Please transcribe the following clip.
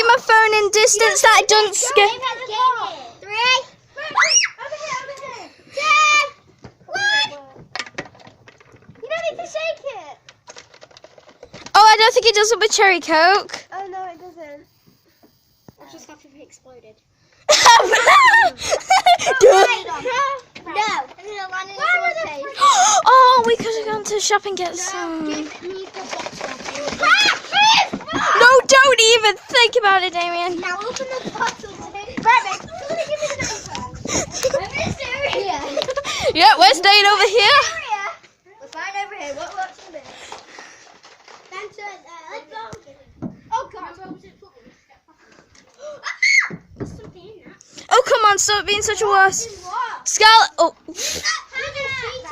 keep my phone in distance that I don't scare. 3. Over here. 2. 1. You don't need to shake it. Oh, I don't think it does with a cherry coke. Oh no, it doesn't. I just have to be exploded. No. Oh, we could have gone to the shop and get some. No, don't even think about it, Damien. Now open the bottle. Rabbit, somebody give me the notepad. Yeah. Yeah, we're staying over here. We're fine over here. What works in this? Let's go. Oh God. Oh, come on, stop being such a wuss. What? Scarlet. Oh.